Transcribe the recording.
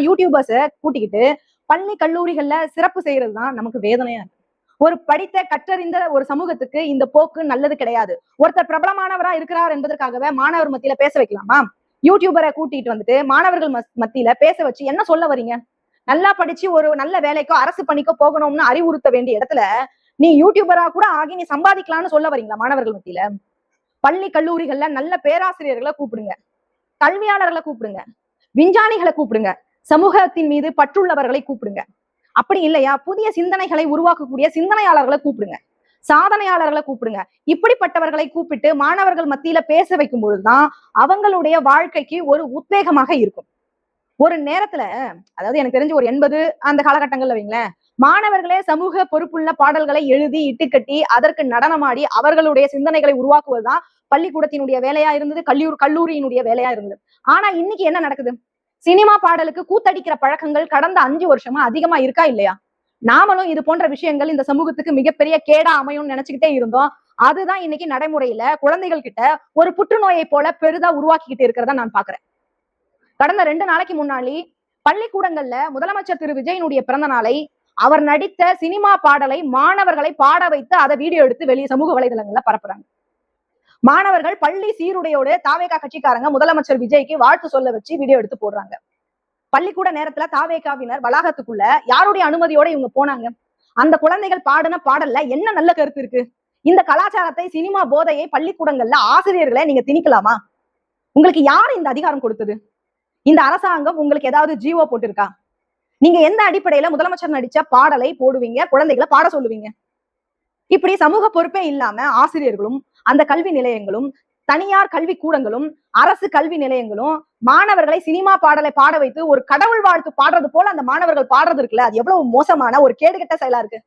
யூடியூபர்ஸ கூட்டிக்கிட்டு பள்ளி கல்லூரிகள்ல சிறப்பு செய்யறதுதான் நமக்கு வேதனையா இருக்கு. ஒரு படித்த கற்றறிந்த ஒரு சமூகத்துக்கு இந்த போக்கு நல்லது கிடையாது. ஒருத்தர் பிரபலமானவரா இருக்கிறார் என்பதற்காகவே மாணவர் மத்தியில பேச வைக்கலாமா? யூடியூபரை கூட்டிட்டு வந்துட்டு மாணவர்கள் மத்தியில பேச வச்சு என்ன சொல்ல வரீங்க? நல்லா படிச்சு ஒரு நல்ல வேலைக்கோ அரசு பணிக்கோ போகணும்னு அறிவுறுத்த வேண்டிய இடத்துல நீ யூடியூபரா கூட ஆகி நீ சம்பாதிக்கலாம்னு சொல்ல வரீங்களா மாணவர்கள் மத்தியில? பள்ளி கல்லூரிகள்ல நல்ல பேராசிரியர்களை கூப்பிடுங்க, கல்வியாளர்களை கூப்பிடுங்க, விஞ்ஞானிகளை கூப்பிடுங்க, சமூகத்தின் மீது பற்றுள்ளவர்களை கூப்பிடுங்க. அப்படி இல்லையா புதிய சிந்தனைகளை உருவாக்கக்கூடிய சிந்தனையாளர்களை கூப்பிடுங்க, சாதனையாளர்களை கூப்பிடுங்க. இப்படிப்பட்டவர்களை கூப்பிட்டு மாணவர்கள் மத்தியில பேச வைக்கும் பொழுதுதான் அவங்களுடைய வாழ்க்கைக்கு ஒரு உத்வேகமாக இருக்கும். ஒரு நேரத்துல, அதாவது எனக்கு தெரிஞ்சு ஒரு 80 அந்த காலகட்டங்கள்ல வைங்களேன், மாணவர்களே சமூக பொறுப்புள்ள பாடல்களை எழுதி இட்டுக்கட்டி அதற்கு நடனமாடி அவர்களுடைய சிந்தனைகளை உருவாக்குவதுதான் பள்ளிக்கூடத்தினுடைய வேலையா இருந்தது, கல்லூரியினுடைய வேலையா இருந்தது. ஆனா இன்னைக்கு என்ன நடக்குது? சினிமா பாடலுக்கு கூத்தடிக்கிற பழக்கங்கள் கடந்த 5 வருஷமா அதிகமா இருக்கா இல்லையா? நாமளும் இது போன்ற விஷயங்கள் இந்த சமூகத்துக்கு மிகப்பெரிய கேடா அமையும்னு நினைச்சுக்கிட்டே இருந்தோம். அதுதான் இன்னைக்கு நடைமுறையில குழந்தைகள் கிட்ட ஒரு புற்றுநோயை போல பெரிதா உருவாக்கிக்கிட்டு இருக்கிறத நான் பாக்குறேன். கடந்த 2 நாளைக்கு முன்னாடி பள்ளிக்கூடங்கள்ல முதலமைச்சர் திரு விஜயனுடைய பிறந்த நாளை அவர் நடித்த சினிமா பாடலை மாணவர்களை பாட வைத்து அதை வீடியோ எடுத்து வெளியே சமூக வலைதளங்கள்ல பரப்புறாங்க. மாணவர்கள் பள்ளி சீருடையோடு தாவேகா கட்சிக்காரங்க முதலமைச்சர் விஜய்க்கு வாழ்த்து சொல்ல வச்சு வீடியோ எடுத்து போடுறாங்க. பள்ளிக்கூட நேரத்துல தாவேகாவினர் வளாகத்துக்குள்ள யாருடைய அனுமதியோட இவங்க போனாங்க? அந்த குழந்தைகள் பாடின பாடல்ல என்ன நல்ல கருத்து இருக்கு? இந்த கலாச்சாரத்தை, சினிமா போதையை பள்ளிக்கூடங்கள்ல ஆசிரியர்களை நீங்க திணிக்கலாமா? உங்களுக்கு யாரு இந்த அதிகாரம் கொடுத்தது? இந்த அரசாங்கம் உங்களுக்கு ஏதாவது ஜிஓ போட்டிருக்கா? நீங்க எந்த அடிப்படையில முதலமைச்சர் நடிச்ச பாடலை போடுவீங்க, குழந்தைகளை பாட சொல்லுவீங்க? இப்படி சமூக பொறுப்பே இல்லாம ஆசிரியர்களும் அந்த கல்வி நிலையங்களும் தனியார் கல்வி கூடங்களும் அரசு கல்வி நிலையங்களும் மாணவர்களை சினிமா பாடலை பாட வைத்து ஒரு கடவுள் வாழ்த்து பாடுறது போல அந்த மாணவர்கள் பாடுறது இருக்குல்ல, அது எவ்வளவு மோசமான ஒரு கேடுகெட்ட செயலா இருக்கு.